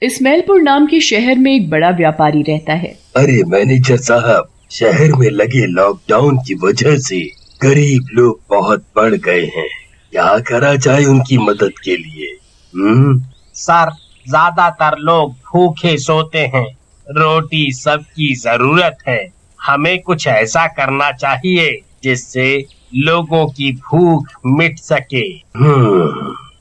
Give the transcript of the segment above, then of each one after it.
इस्माइलपुर नाम के शहर में एक बड़ा व्यापारी रहता है। अरे मैनेजर साहब, शहर में लगे लॉकडाउन की वजह से गरीब लोग बहुत बढ़ गए हैं। क्या करा जाए उनकी मदद के लिए? सर, ज्यादातर लोग भूखे सोते हैं। रोटी सबकी जरूरत है। हमें कुछ ऐसा करना चाहिए जिससे लोगों की भूख मिट सके।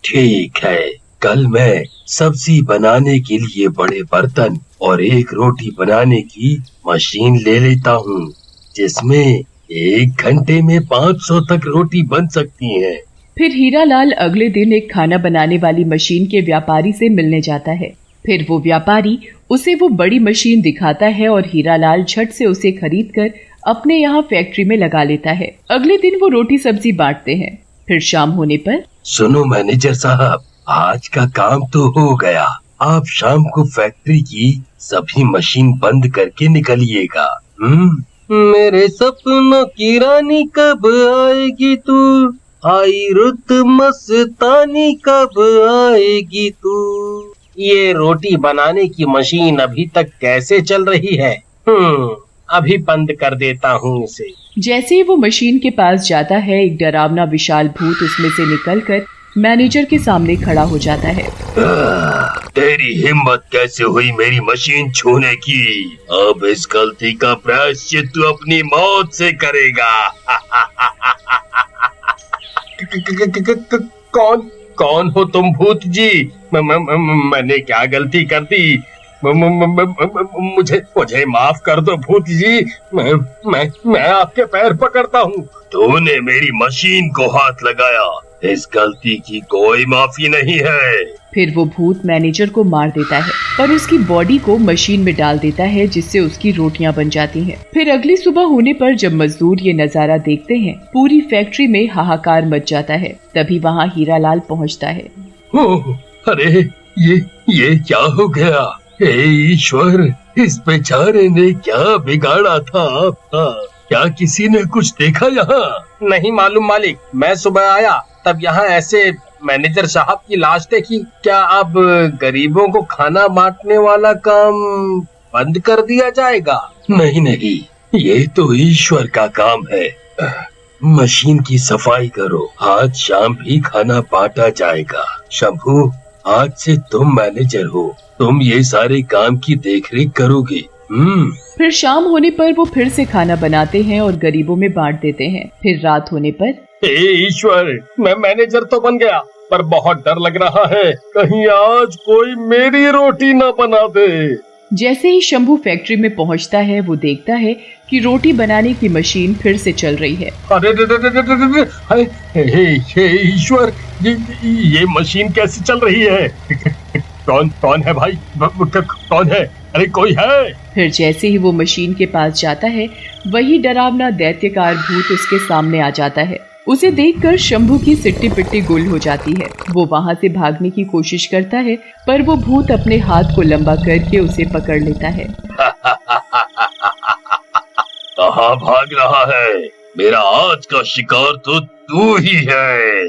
ठीक है, कल मैं सब्जी बनाने के लिए बड़े बर्तन और एक रोटी बनाने की मशीन ले लेता हूँ, जिसमें 1 घंटे में 500 तक रोटी बन सकती है। फिर हीरालाल अगले दिन एक खाना बनाने वाली मशीन के व्यापारी से मिलने जाता है। फिर वो व्यापारी उसे वो बड़ी मशीन दिखाता है और हीरालाल झट से उसे खरीदकर अपने यहाँ फैक्ट्री में लगा लेता है। अगले दिन वो रोटी सब्जी बांटते हैं। फिर शाम होने पर, सुनो मैनेजर साहब, आज का काम तो हो गया। आप शाम को फैक्ट्री की सभी मशीन बंद करके निकलिएगा। मेरे सपनों की रानी कब आएगी तू, आई रुत मस्तानी कब आएगी तू। ये रोटी बनाने की मशीन अभी तक कैसे चल रही है? अभी बंद कर देता हूँ इसे। जैसे ही वो मशीन के पास जाता है, एक डरावना विशाल भूत उसमें से निकलकर मैनेजर के सामने खड़ा हो जाता है। तेरी हिम्मत कैसे हुई मेरी मशीन छूने की? अब इस गलती का प्रायश्चित तू अपनी मौत से करेगा। कौन हो तुम भूत जी? मैंने क्या गलती कर दी? मुझे माफ कर दो भूत जी। मैं आपके पैर पकड़ता हूँ। तूने मेरी मशीन को हाथ लगाया, इस गलती की कोई माफी नहीं है। फिर वो भूत मैनेजर को मार देता है और उसकी बॉडी को मशीन में डाल देता है, जिससे उसकी रोटियां बन जाती हैं। फिर अगली सुबह होने पर जब मजदूर ये नजारा देखते हैं, पूरी फैक्ट्री में हाहाकार मच जाता है। तभी वहाँ हीरालाल पहुँचता है। अरे ये क्या हो गया? हे ईश्वर, इस बेचारे ने क्या बिगाड़ा था आपका? क्या किसी ने कुछ देखा यहाँ? नहीं मालूम मालिक, मैं सुबह आया तब यहाँ ऐसे मैनेजर साहब की लाश देखी। क्या अब गरीबों को खाना बांटने वाला काम बंद कर दिया जाएगा? नहीं, ये तो ईश्वर का काम है। मशीन की सफाई करो, आज शाम भी खाना बांटा जाएगा। शंभू, आज से तुम मैनेजर हो, तुम ये सारे काम की देखरेख करोगे। फिर शाम होने पर वो फिर से खाना बनाते हैं और गरीबों में बांट देते हैं। फिर रात होने पर, हे ईश्वर, मैं मैनेजर तो बन गया, पर बहुत डर लग रहा है, कहीं आज कोई मेरी रोटी न बना दे। जैसे ही शंभू फैक्ट्री में पहुंचता है, वो देखता है कि रोटी बनाने की मशीन फिर से चल रही है। अरे हे ईश्वर, ये मशीन कैसे चल रही है? कौन है भाई? कौन है? अरे कोई है? फिर जैसे ही वो मशीन के पास जाता है, वही डरावना दैत्यकार भूत उसके सामने आ जाता है। उसे देखकर शंभू की सिट्टी पिट्टी गुल हो जाती है। वो वहाँ से भागने की कोशिश करता है, पर वो भूत अपने हाथ को लंबा करके उसे पकड़ लेता है। कहाँ भाग रहा है? मेरा आज का शिकार तो तू ही है।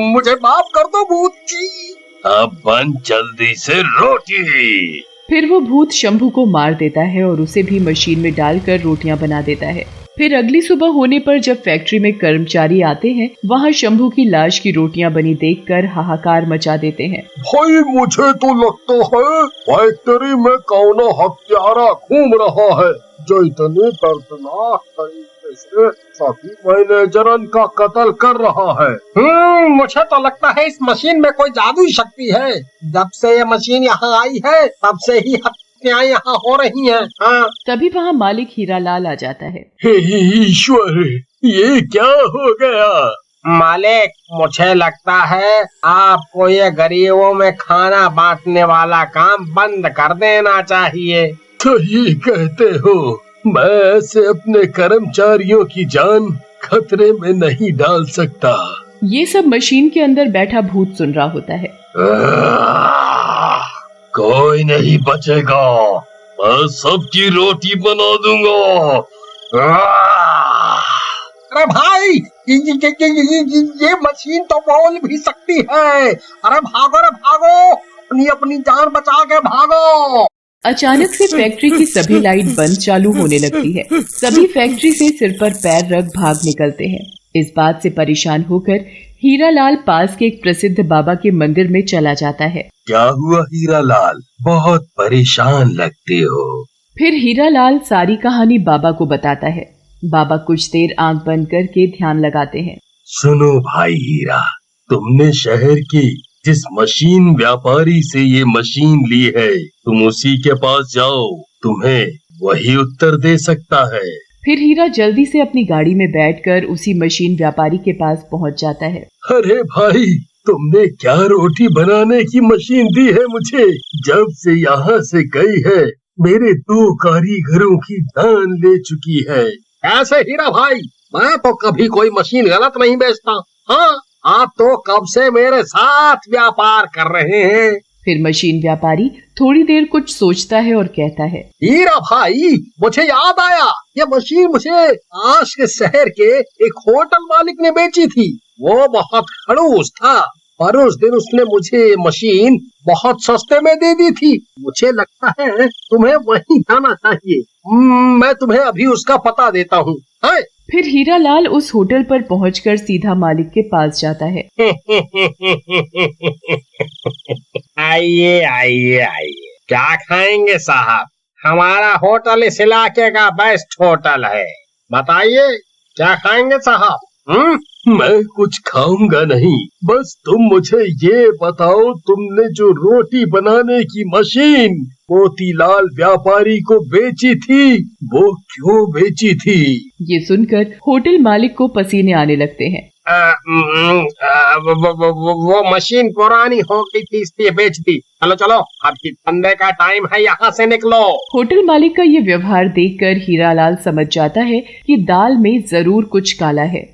मुझे माफ कर दो भूत जी। अब बन जल्दी से रोटी। फिर वो भूत शंभू को मार देता है और उसे भी मशीन में डालकर रोटियां बना देता है। फिर अगली सुबह होने पर जब फैक्ट्री में कर्मचारी आते हैं, वहाँ शंभू की लाश की रोटियां बनी देखकर हाहाकार मचा देते हैं। भाई, मुझे तो लगता है फैक्ट्री में कौन हत्यारा घूम रहा है जो इतनी दर्दनाक तरीके से सभी मैनेजरन का कत्ल कर रहा है। मुझे तो लगता है इस मशीन में कोई जादुई शक्ति है। जब से ये मशीन यहाँ आई है, तब से ही हत्याएं यहाँ हो रही हैं। हाँ। तभी वहाँ मालिक हीरालाल आ जाता है। हे ईश्वर, ये क्या हो गया? मालिक, मुझे लगता है आपको ये गरीबों में खाना बांटने वाला काम बंद कर देना चाहिए। सही कहते हो, मैं ऐसे अपने कर्मचारियों की जान खतरे में नहीं डाल सकता। ये सब मशीन के अंदर बैठा भूत सुन रहा होता है। कोई नहीं बचेगा, मैं सबकी रोटी बना दूंगा। अरे भाई, ये मशीन तो बोल भी सकती है। अरे भागो रे भागो, अपनी अपनी जान बचा के भागो। अचानक से फैक्ट्री की सभी लाइट बंद चालू होने लगती है। सभी फैक्ट्री से सिर पर पैर रख भाग निकलते हैं। इस बात से परेशान होकर हीरालाल पास के एक प्रसिद्ध बाबा के मंदिर में चला जाता है। क्या हुआ हीरालाल, बहुत परेशान लगते हो। फिर हीरालाल सारी कहानी बाबा को बताता है। बाबा कुछ देर आंख बंद करके ध्यान लगाते हैं। सुनो भाई हीरा, तुमने शहर की जिस मशीन व्यापारी से ये मशीन ली है, तुम उसी के पास जाओ, तुम्हें वही उत्तर दे सकता है। फिर हीरा जल्दी से अपनी गाड़ी में बैठकर उसी मशीन व्यापारी के पास पहुंच जाता है। अरे भाई, तुमने क्या रोटी बनाने की मशीन दी है मुझे? जब से यहाँ से गई है, मेरे 2 कारीगरों की जान ले चुकी है। ऐसे हीरा भाई, मैं तो कभी कोई मशीन गलत नहीं बेचता। हाँ, आप तो कब से मेरे साथ व्यापार कर रहे हैं। फिर मशीन व्यापारी थोड़ी देर कुछ सोचता है और कहता है, हीरा भाई, मुझे याद आया, ये मशीन मुझे आस के शहर के एक होटल मालिक ने बेची थी। वो बहुत खड़ूस था, पर उस दिन उसने मुझे मशीन बहुत सस्ते में दे दी थी। मुझे लगता है तुम्हें वहीं जाना चाहिए। मैं तुम्हें अभी उसका पता देता हूँ। फिर हीरालाल उस होटल पर पहुंचकर सीधा मालिक के पास जाता है। आइए आइए आइए, क्या खाएंगे साहब? हमारा होटल इस इलाके का बेस्ट होटल है। बताइए क्या खाएंगे साहब? मैं कुछ खाऊंगा नहीं, बस तुम मुझे ये बताओ, तुमने जो रोटी बनाने की मशीन मोतीलाल व्यापारी को बेची थी, वो क्यों बेची थी? ये सुनकर होटल मालिक को पसीने आने लगते हैं। वो मशीन पुरानी हो गई थी, इसलिए बेच दी। चलो चलो, अब धंधे का टाइम है, यहाँ से निकलो। होटल मालिक का ये व्यवहार देखकर हीरालाल समझ जाता है कि दाल में जरूर कुछ काला है।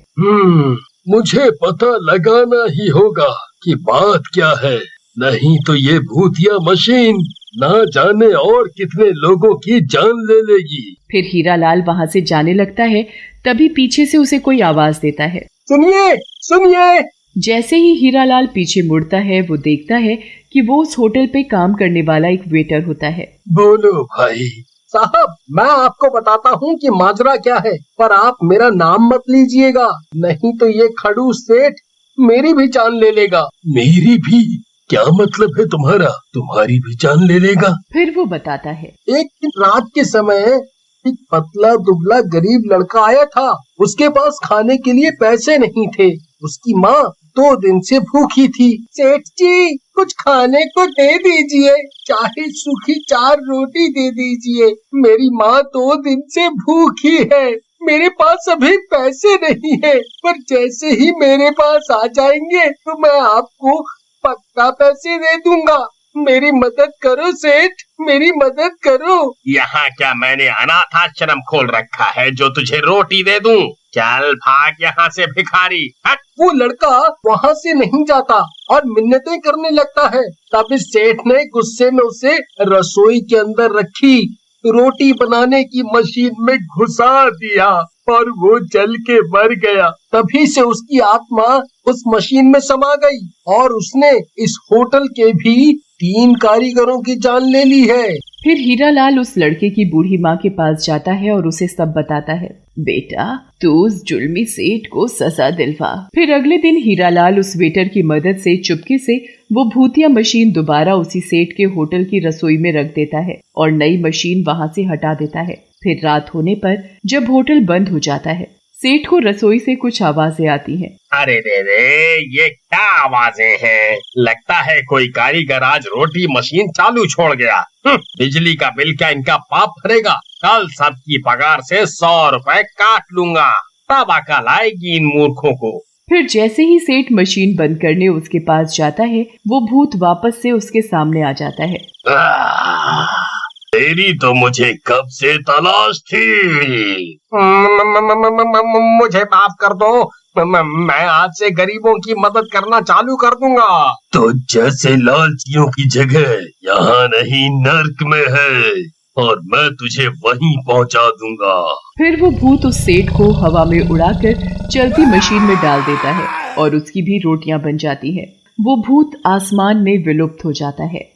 मुझे पता लगाना ही होगा कि बात क्या है, नहीं तो ये भूतिया मशीन ना जाने और कितने लोगों की जान ले लेगी। फिर हीरालाल वहाँ से जाने लगता है। तभी पीछे से उसे कोई आवाज देता है, सुनिए सुनिए। जैसे ही हीरालाल पीछे मुड़ता है, वो देखता है कि वो उस होटल पे काम करने वाला एक वेटर होता है। बोलो भाई। साहब, मैं आपको बताता हूँ कि माजरा क्या है, पर आप मेरा नाम मत लीजिएगा, नहीं तो ये खड़ूस सेठ मेरी भी जान ले लेगा। मेरी भी? क्या मतलब है तुम्हारा? तुम्हारी भी जान ले लेगा? फिर वो बताता है, एक दिन रात के समय एक पतला दुबला गरीब लड़का आया था। उसके पास खाने के लिए पैसे नहीं थे। उसकी माँ 2 दिन से भूखी थी। सेठ जी, कुछ खाने को दे दीजिए, चाहे सूखी 4 रोटी दे दीजिए। मेरी माँ 2 दिन से भूखी है। मेरे पास अभी पैसे नहीं है, पर जैसे ही मेरे पास आ जाएंगे तो मैं आपको पक्का पैसे दे दूंगा। मेरी मदद करो सेठ, मेरी मदद करो। यहाँ क्या मैंने अनाथ आश्रम खोल रखा है जो तुझे रोटी दे दूं? चल भाग यहाँ से भिखारी, हट। वो लड़का वहाँ से नहीं जाता और मिन्नतें करने लगता है। तब इस सेठ ने गुस्से में उसे रसोई के अंदर रखी रोटी बनाने की मशीन में घुसा दिया और वो जल के मर गया। तभी से उसकी आत्मा उस मशीन में समा गई और उसने इस होटल के भी 3 कारीगरों की जान ले ली है। फिर हीरालाल उस लड़के की बूढ़ी माँ के पास जाता है और उसे सब बताता है। बेटा, तू उस जुल्मी सेठ को सजा दिलवा। फिर अगले दिन हीरालाल उस वेटर की मदद से चुपके से वो भूतिया मशीन दोबारा उसी सेठ के होटल की रसोई में रख देता है और नई मशीन वहाँ से हटा देता है। फिर रात होने पर जब होटल बंद हो जाता है, सेठ को रसोई से कुछ आवाजें आती हैं। अरे रे, ये क्या आवाजें हैं? लगता है कोई कारीगर आज रोटी मशीन चालू छोड़ गया। बिजली का बिल क्या इनका पाप भरेगा? कल सबकी पगार से 100 रुपए काट लूंगा, तब अकल आएगी इन मूर्खों को। फिर जैसे ही सेठ मशीन बंद करने उसके पास जाता है, वो भूत वापस से उसके सामने आ जाता है। तेरी तो मुझे कब से तलाश थी। मुझे माफ कर दो, मैं आज से गरीबों की मदद करना चालू कर दूंगा। तो जैसे लालचियों की जगह यहाँ नहीं नर्क में है। और मैं तुझे वहीं पहुंचा दूंगा। फिर वो भूत उस सेठ को हवा में उड़ाकर चलती मशीन में डाल देता है और उसकी भी रोटियां बन जाती है। वो भूत आसमान में विलुप्त हो जाता है।